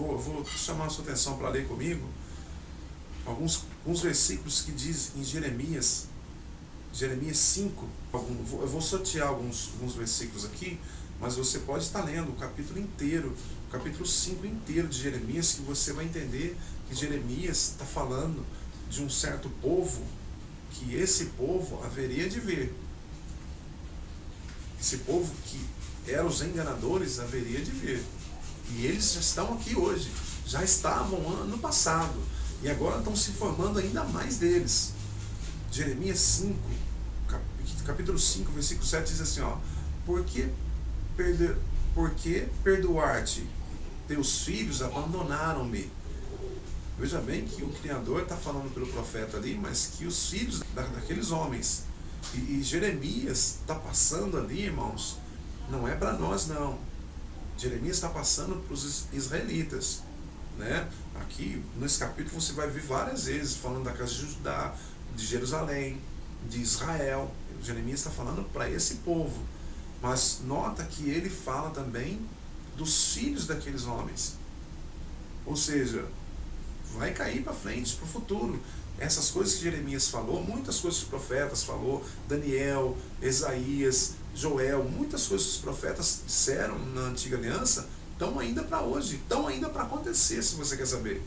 vou chamar a sua atenção para ler comigo alguns versículos que diz em Jeremias 5. Eu vou sortear alguns versículos aqui, mas você pode estar lendo o capítulo inteiro, o capítulo 5 inteiro de Jeremias, que você vai entender que Jeremias está falando de um certo povo, que esse povo haveria de vir. Esse povo que eram os enganadores haveria de vir. E eles já estão aqui hoje, já estavam ano passado, e agora estão se formando ainda mais deles. Jeremias 5, capítulo 5, versículo 7 diz assim, ó: porque perdoar-te, teus filhos abandonaram-me. Veja bem que o Criador está falando pelo profeta ali, mas que os filhos daqueles homens, e Jeremias está passando ali, irmãos, não é para nós não. Jeremias está passando para os israelitas, né? Aqui nesse capítulo você vai ver várias vezes falando da casa de Judá, de Jerusalém, de Israel. Jeremias está falando para esse povo, mas nota que ele fala também dos filhos daqueles homens, ou seja, vai cair para frente, para o futuro. Essas coisas que Jeremias falou, muitas coisas que os profetas falou, Daniel, Isaías, Joel, muitas coisas que os profetas disseram na antiga aliança, estão ainda para hoje, estão ainda para acontecer, se você quer saber.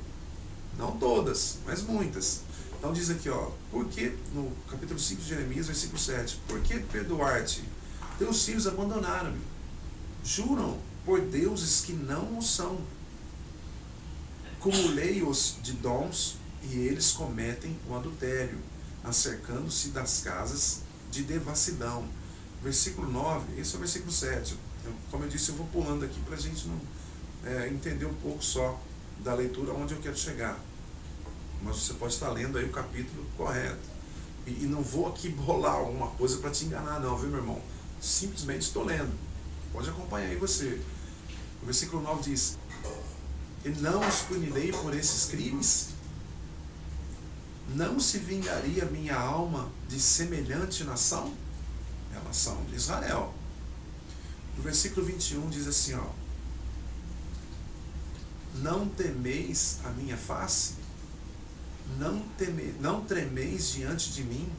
Não todas, mas muitas. Então diz aqui, ó, porque, no capítulo 5 de Jeremias, versículo 7, por que perdoar-te? Teus filhos abandonaram-me, juram por deuses que não o são. Cumulei-os de dons, e eles cometem o adultério, acercando-se das casas de devassidão. Versículo 9, esse é o versículo 7. Como eu disse, eu vou pulando aqui para a gente não entender um pouco só da leitura onde eu quero chegar. Mas você pode estar lendo aí o capítulo correto. E não vou aqui bolar alguma coisa para te enganar não, viu, meu irmão? Simplesmente estou lendo. Pode acompanhar aí você. O versículo 9 diz: e não os punirei por esses crimes? Não se vingaria minha alma de semelhante nação? É a nação de Israel. No versículo 21 diz assim, ó: não temeis a minha face? Não tremeis diante de mim?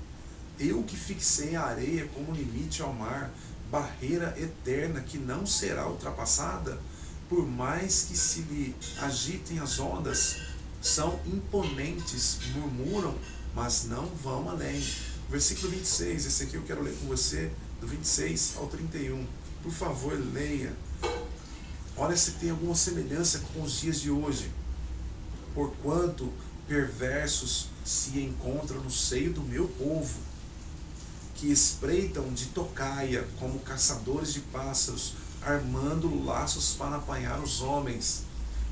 Eu que fixei a areia como limite ao mar, barreira eterna que não será ultrapassada, por mais que se lhe agitem as ondas, são imponentes, murmuram, mas não vão além. Versículo 26, esse aqui eu quero ler com você, do 26 ao 31. Por favor, leia. Olha se tem alguma semelhança com os dias de hoje. Porquanto perversos se encontram no seio do meu povo, que espreitam de tocaia como caçadores de pássaros, armando laços para apanhar os homens.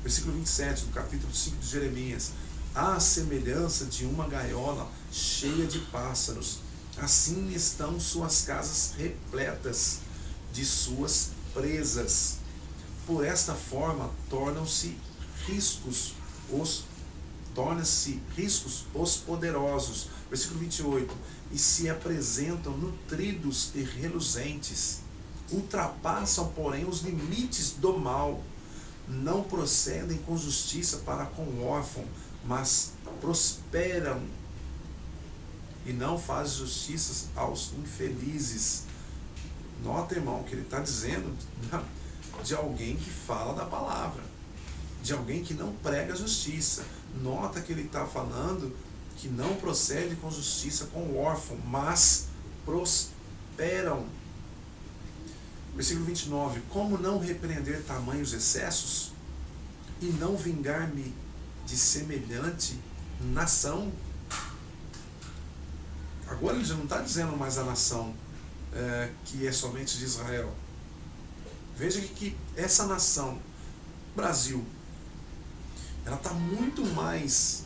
Versículo 27 do capítulo 5 de Jeremias: à semelhança de uma gaiola cheia de pássaros, assim estão suas casas repletas de suas presas. Por esta forma tornam-se riscos os poderosos. Versículo 28: e se apresentam nutridos e reluzentes, ultrapassam, porém, os limites do mal, não procedem com justiça para com o órfão, mas prosperam e não fazem justiça aos infelizes. Nota, irmão, que ele está dizendo de alguém que fala da palavra, de alguém que não prega justiça. Nota que ele está falando que não procede com justiça com o órfão, mas prosperam. Versículo 29, como não repreender tamanhos excessos e não vingar-me de semelhante nação? Agora ele já não está dizendo mais a nação que é somente de Israel. Veja que essa nação, Brasil, ela está muito mais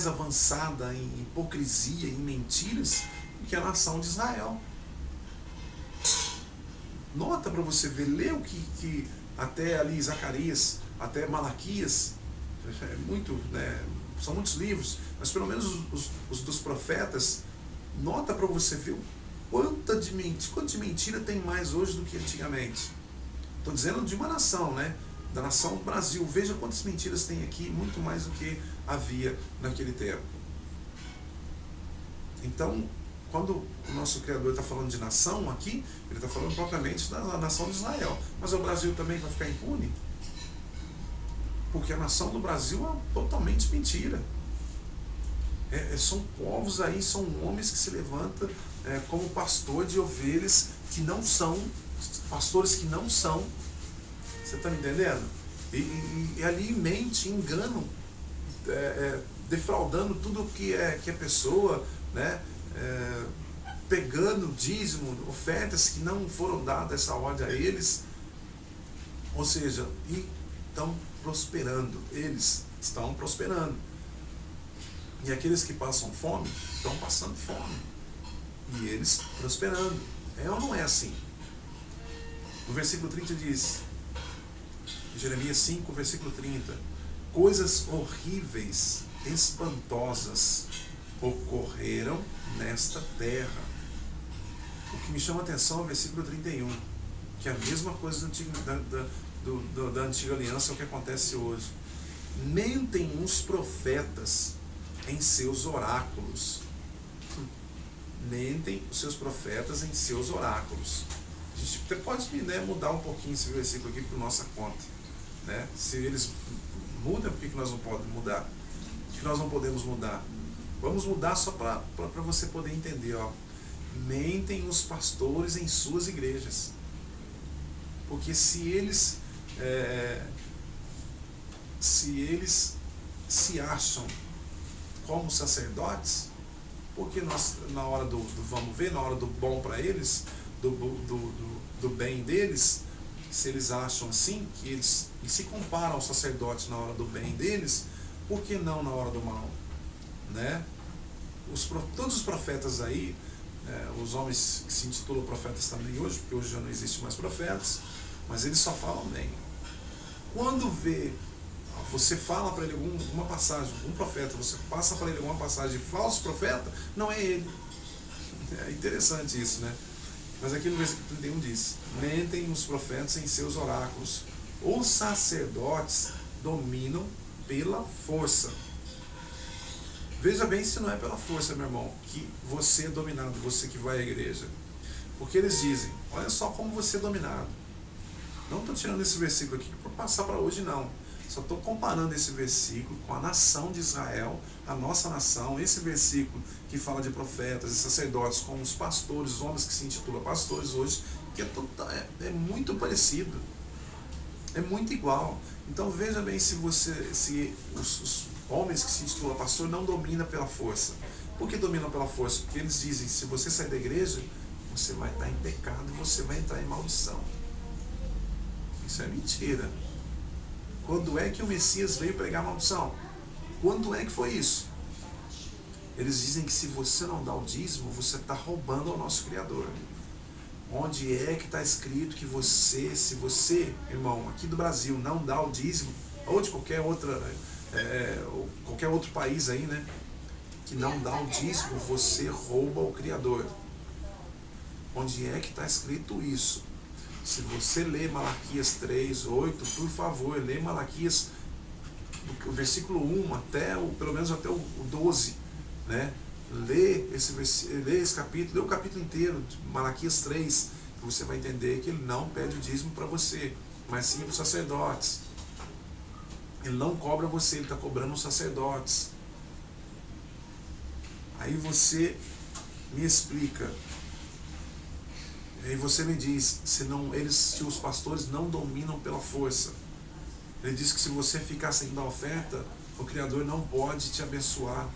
avançada em hipocrisia, em mentiras, do que a nação de Israel. Nota para você ver, lê o que até ali Zacarias, até Malaquias, são muitos livros, mas pelo menos os dos profetas, nota para você ver quanto de mentira tem mais hoje do que antigamente. Estou dizendo de uma nação, né? da nação do Brasil. Veja quantas mentiras tem aqui, muito mais do que havia naquele tempo. Então, quando o nosso Criador está falando de nação aqui, ele está falando propriamente da nação de Israel. Mas é o Brasil também que vai ficar impune? Porque a nação do Brasil é totalmente mentira. São povos aí, são homens que se levantam como pastor de ovelhas que não são, pastores que não são. Você está me entendendo? E ali mente, enganam, defraudando tudo que é pessoa, né? Pegando dízimo, ofertas que não foram dadas essa ordem a eles, ou seja, e estão prosperando, eles estão prosperando. E aqueles que passam fome, estão passando fome. E eles prosperando. É ou não é assim? No versículo 30 diz, Jeremias 5, versículo 30, coisas horríveis, espantosas, ocorreram nesta terra. O que me chama a atenção é o versículo 31, que é a mesma coisa da antiga aliança, é o que acontece hoje. Mentem os profetas em seus oráculos. Mentem os seus profetas em seus oráculos. A gente pode, né, mudar um pouquinho esse versículo aqui por nossa conta, né? Se eles mudam, por que nós não podemos mudar? Por que nós não podemos mudar? Vamos mudar só para você poder entender, ó. Mentem os pastores em suas igrejas. Porque se eles se acham como sacerdotes, porque nós, na hora do vamos ver, na hora do bom para eles, do bem deles, se eles acham assim, que eles se comparam aos sacerdotes na hora do bem deles, por que não na hora do mal? Né? Todos os profetas aí, os homens que se intitulam profetas também hoje, porque hoje já não existe mais profetas, mas eles só falam bem. Quando você fala para ele alguma passagem, um profeta, você passa para ele alguma passagem de falso profeta, não é ele. É interessante isso, né? Mas aqui no versículo 31 diz, mentem os profetas em seus oráculos, os sacerdotes dominam pela força. Veja bem se não é pela força, meu irmão, que você é dominado, você que vai à igreja. Porque eles dizem, olha só como você é dominado. Não estou tirando esse versículo aqui para passar para hoje, não. Só estou comparando esse versículo com a nação de Israel, a nossa nação, esse versículo que fala de profetas e sacerdotes com os pastores, os homens que se intitulam pastores hoje, que é muito parecido. É muito igual. Então veja bem se os homens que se intitulam pastor não dominam pela força. Por que dominam pela força? Porque eles dizem, se você sair da igreja, você vai estar em pecado e você vai entrar em maldição. Isso é mentira. Quando é que o Messias veio pregar maldição? Quando é que foi isso? Eles dizem que se você não dá o dízimo, você está roubando ao nosso Criador. Onde é que está escrito que se você, irmão, aqui do Brasil, não dá o dízimo, ou de qualquer outro país aí, né, que não dá o dízimo, você rouba o Criador. Onde é que está escrito isso? Se você lê Malaquias 3:8, por favor, lê Malaquias, do versículo 1 pelo menos até o 12, né? Lê esse capítulo, lê o capítulo inteiro de Malaquias 3, que você vai entender que ele não pede o dízimo para você, mas sim para os sacerdotes. Ele não cobra você, ele está cobrando os sacerdotes. Aí você me explica. E você me diz, se os pastores não dominam pela força. Ele diz que se você ficar sem dar oferta, o Criador não pode te abençoar.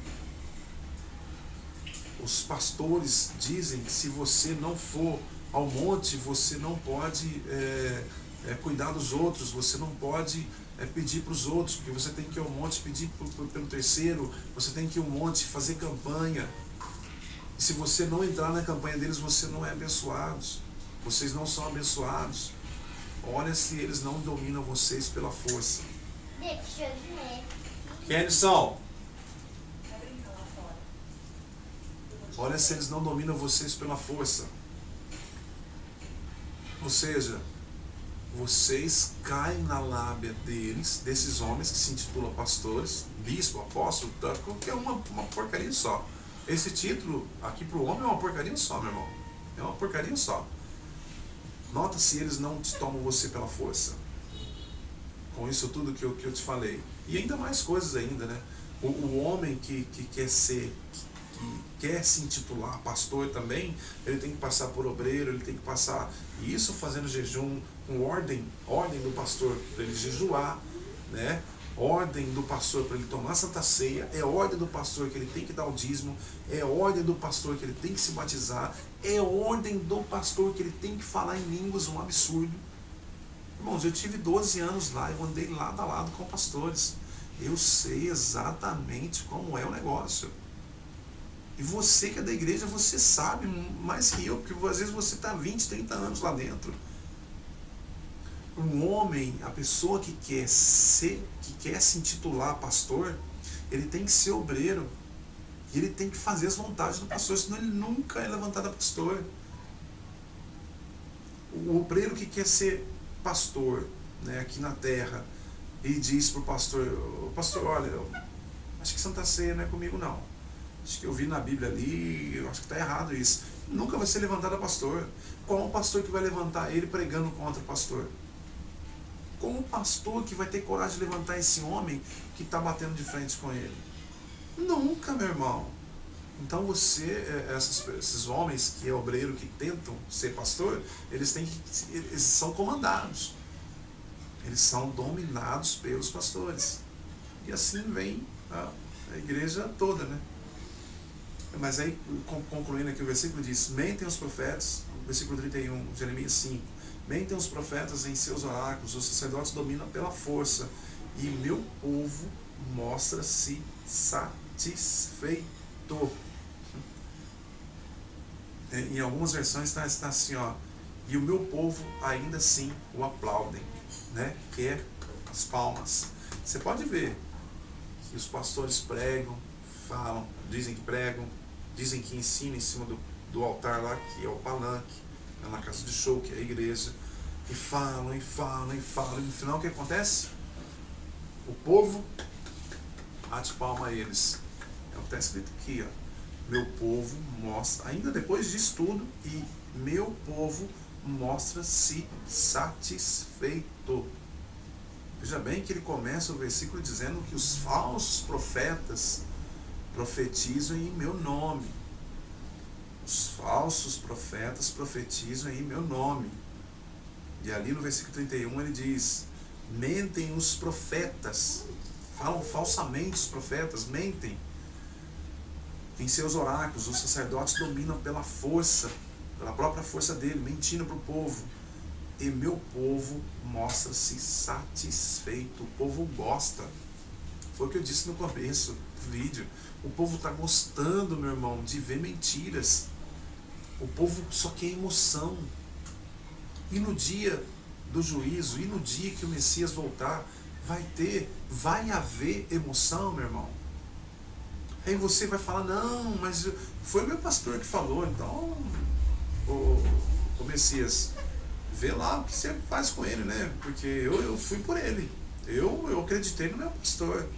Os pastores dizem que se você não for ao monte, você não pode cuidar dos outros, você não pode pedir para os outros, porque você tem que ir ao monte pedir pelo terceiro, você tem que ir ao monte fazer campanha. E se você não entrar na campanha deles, você não é abençoado. Vocês não são abençoados. Olha se eles não dominam vocês pela força. Kenson, olha se eles não dominam vocês pela força. Ou seja, vocês caem na lábia deles, desses homens que se intitulam pastores, bispo, apóstolo, que é uma porcaria só. Esse título aqui para o homem é uma porcaria só, meu irmão. É uma porcaria só. Nota se eles não te tomam você pela força. Com isso tudo que eu te falei. E ainda mais coisas ainda, né? O homem que quer ser, que quer se intitular pastor também, ele tem que passar por obreiro, ele tem que passar, e isso fazendo jejum, com ordem do pastor para ele jejuar, né? Ordem do pastor para ele tomar Santa Ceia, é ordem do pastor que ele tem que dar o dízimo, é ordem do pastor que ele tem que se batizar, é ordem do pastor que ele tem que falar em línguas, um absurdo. Irmãos, eu tive 12 anos lá, eu andei lado a lado com pastores, eu sei exatamente como é o negócio. E você que é da igreja, você sabe mais que eu, porque às vezes você está 20, 30 anos lá dentro. Um homem, a pessoa que quer se intitular pastor, ele tem que ser obreiro. E ele tem que fazer as vontades do pastor, senão ele nunca é levantado a pastor. O obreiro que quer ser pastor, né, aqui na terra, e diz para o pastor, olha, acho que Santa Ceia não é comigo não. Acho que eu vi na Bíblia ali, eu acho que está errado isso. Nunca vai ser levantado a pastor. Qual o pastor que vai levantar ele pregando contra o pastor? Como o pastor que vai ter coragem de levantar esse homem que está batendo de frente com ele? Nunca, meu irmão. Então esses homens que é obreiro, que tentam ser pastor, eles são comandados. Eles são dominados pelos pastores. E assim vem a igreja toda, né? Mas aí, concluindo aqui o versículo diz, mentem os profetas, versículo 31, Jeremias 5, mentem os profetas em seus oráculos, os sacerdotes dominam pela força, e meu povo mostra-se satisfeito. Em algumas versões está assim, ó, e o meu povo ainda assim o aplaudem, né? Que é as palmas. Você pode ver que os pastores pregam, falam, dizem que pregam, dizem que ensinam em cima do altar lá, que é o palanque, na casa de show, que é a igreja, e falam, e falam, e falam, e no final o que acontece? O povo bate palma a eles. É o que está escrito aqui, ó. Meu povo mostra, ainda depois disso tudo, e meu povo mostra-se satisfeito. Veja bem que ele começa o versículo dizendo que os falsos profetas profetizam em meu nome. Os falsos profetas profetizam em meu nome. E ali no versículo 31 ele diz, mentem os profetas, falam falsamente os profetas, mentem. Em seus oráculos, os sacerdotes dominam pela força, pela própria força dele, mentindo para o povo. E meu povo mostra-se satisfeito. O povo gosta. Foi o que eu disse no começo do vídeo. O povo está gostando, meu irmão, de ver mentiras. O povo só quer emoção. E no dia do juízo, e no dia que o Messias voltar, vai haver emoção, meu irmão. Aí você vai falar, não, mas foi o meu pastor que falou, então, o Messias, vê lá o que você faz com ele, né? Porque eu fui por ele. Eu acreditei no meu pastor.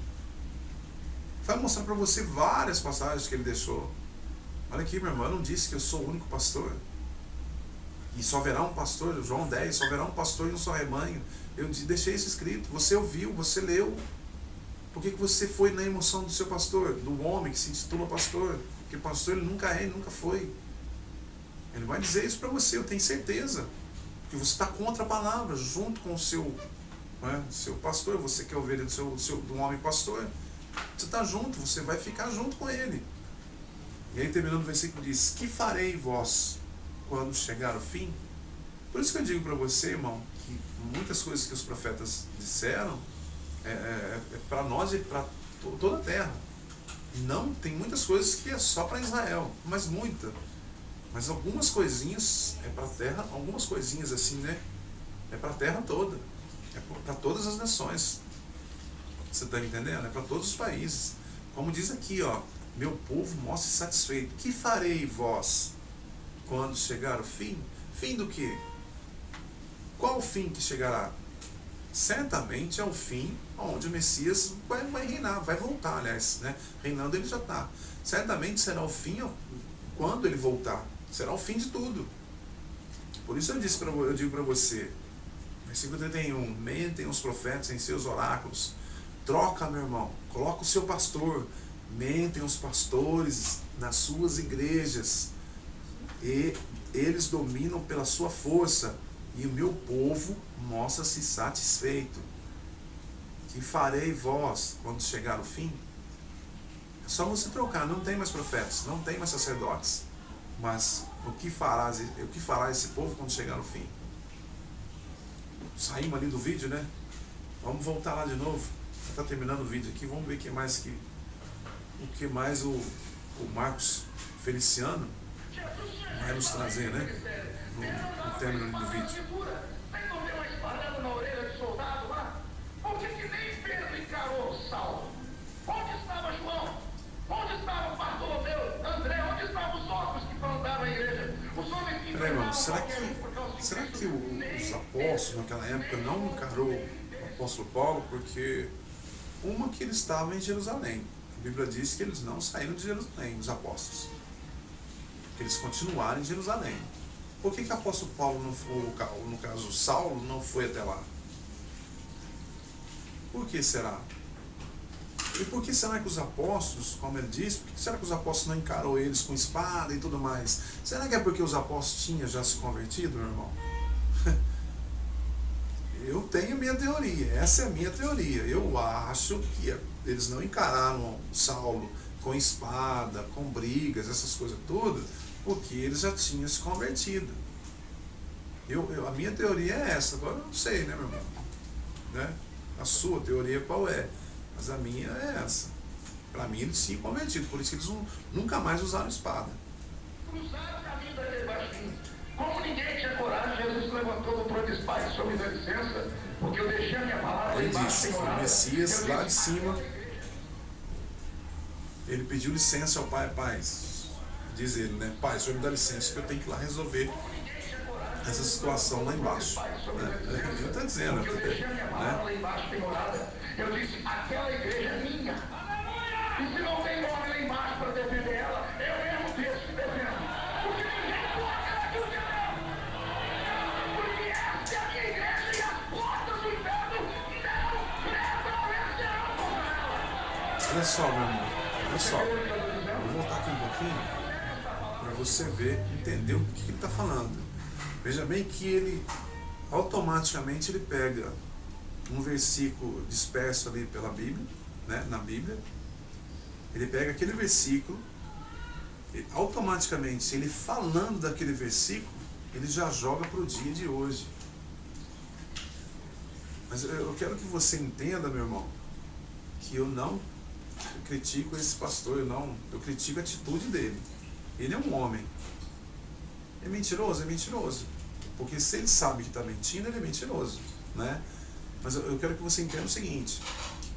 Vai mostrar para você várias passagens que ele deixou. Olha aqui, meu irmão, eu não disse que eu sou o único pastor. E só haverá um pastor, João 10, só haverá um pastor e um só rebanho. Eu deixei isso escrito. Você ouviu, você leu. Por que você foi na emoção do seu pastor, do homem que se intitula pastor? Porque pastor ele nunca é, ele nunca foi. Ele vai dizer isso para você, eu tenho certeza. Porque você está contra a palavra, junto com o seu pastor, você que é ovelha do homem pastor. Você está junto, você vai ficar junto com ele. E aí terminando o versículo diz, que farei vós quando chegar o fim? Por isso que eu digo para você, irmão, que muitas coisas que os profetas disseram é para nós e para toda a terra. Não, tem muitas coisas que é só para Israel, mas mas algumas coisinhas é para a terra, algumas coisinhas assim, né? É para a terra toda, é para todas as nações. Você está entendendo? É para todos os países. Como diz aqui, ó, meu povo mostre satisfeito. Que farei vós quando chegar o fim? Fim do quê? Qual qual o fim que chegará? Certamente é o fim onde o Messias vai reinar, vai voltar, aliás, né? Reinando ele já está. Certamente será o fim quando ele voltar. Será o fim de tudo. Por isso eu digo para você, versículo 31, mentem os profetas em seus oráculos. Troca, meu irmão, coloca o seu pastor. Mentem os pastores nas suas igrejas. E eles dominam pela sua força. E o meu povo mostra-se satisfeito. Que farei vós quando chegar o fim? É só você trocar, não tem mais profetas, não tem mais sacerdotes. Mas o que fará esse povo quando chegar no fim? Saímos ali do vídeo, né? Vamos voltar lá de novo. Está terminando o vídeo aqui, vamos ver o que mais o Marcos Feliciano vai nos trazer, né? No término do vídeo. Aí não deu uma espadada na orelha de soldado lá? Por que nem Pedro encarou Saulo? Onde estava João? Onde estava Bartolomeu, André? Onde estavam os outros que andavam na igreja? Os homens que irmão, será que os apóstolos naquela época não encarou o apóstolo Paulo? Porque que eles estavam em Jerusalém. A Bíblia diz que eles não saíram de Jerusalém, os apóstolos. Que eles continuaram em Jerusalém. Por que o apóstolo Paulo, no caso Saulo, não foi até lá? Por que será? E por que será que os apóstolos, como ele disse, por que será que os apóstolos não encarou eles com espada e tudo mais? Será que é porque os apóstolos tinham já se convertido, meu irmão? Eu tenho minha teoria, essa é a minha teoria. Eu acho que eles não encararam Saulo com espada, com brigas, essas coisas todas, porque eles já tinham se convertido. A minha teoria é essa, agora eu não sei, né, meu irmão? Né? A sua teoria qual é? Mas a minha é essa. Para mim eles tinham convertido, por isso que eles nunca mais usaram espada. Cruzaram o caminho daquele baixinho. Como ninguém tinha coragem, Jesus levantou do trono de espada, só me dá licença, porque eu deixei a minha palavra ele embaixo. Disse, o Messias lá de cima, ele pediu licença ao Pai, Pai, diz ele, né? Pai, o Senhor me dá licença que eu tenho que ir lá resolver essa situação lá embaixo. Né? Ele está dizendo, eu deixei a minha palavra lá embaixo pendurada. Eu disse, aquela igreja é minha. E se não tem homem lá embaixo para defender ela, eu mesmo deixo que defendo. Porque ninguém toca naquilo que é meu. Porque essa é a minha igreja e as portas do inferno não prevalecerão contra ela. Olha só, meu irmão, olha só. Vou voltar aqui um pouquinho para você ver, entender o que ele está falando. Veja bem que ele automaticamente ele pega um versículo disperso ali pela Bíblia, né, na Bíblia. Ele pega aquele versículo, e automaticamente ele falando daquele versículo, ele já joga para o dia de hoje. Mas eu quero que você entenda, meu irmão, que eu não critico esse pastor, eu critico a atitude dele. Ele é um homem. É mentiroso? É mentiroso. Porque se ele sabe que está mentindo, ele é mentiroso, né? Mas eu quero que você entenda o seguinte: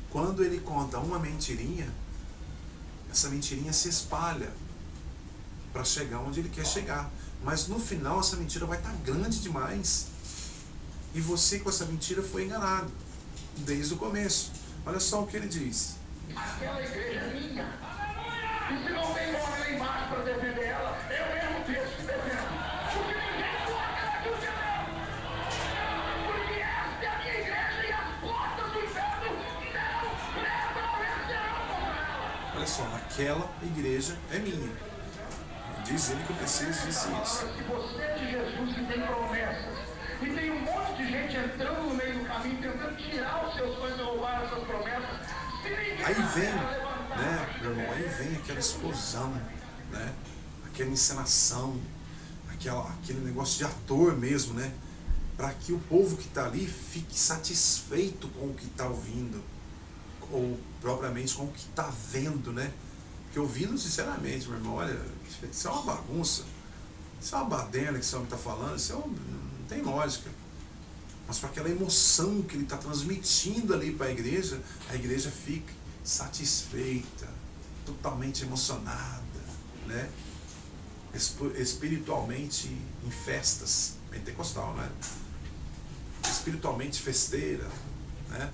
quando ele conta uma mentirinha, essa mentirinha se espalha para chegar onde ele quer chegar. Mas no final essa mentira vai estar grande demais. E você com essa mentira foi enganado desde o começo. Olha só o que ele diz. Aquela igreja é minha. E se não tem homem lá embaixo para defender ela, eu mesmo deixo que defendo. Porque ninguém toca naquilo que é meu. Porque essa é a minha igreja e as portas do inferno não prevalecerão contra ela. Olha só, aquela igreja é minha. Diz ele que o Messias disse isso. Que você é de Jesus que tem promessas. E tem um monte de gente entrando no meio do caminho, tentando tirar os seus sonhos e roubar as suas promessas. Aí vem, né, meu irmão, aí vem aquela explosão, né, aquela encenação, aquele negócio de ator mesmo, né, para que o povo que está ali fique satisfeito com o que está ouvindo, ou propriamente com o que está vendo, né, porque ouvindo sinceramente, meu irmão, olha, isso é uma bagunça, isso é uma baderna que esse homem está falando, isso não tem lógica. Mas para aquela emoção que ele está transmitindo ali para a igreja fica satisfeita, totalmente emocionada, né? Espiritualmente em festas, pentecostal, né? espiritualmente festeira, né?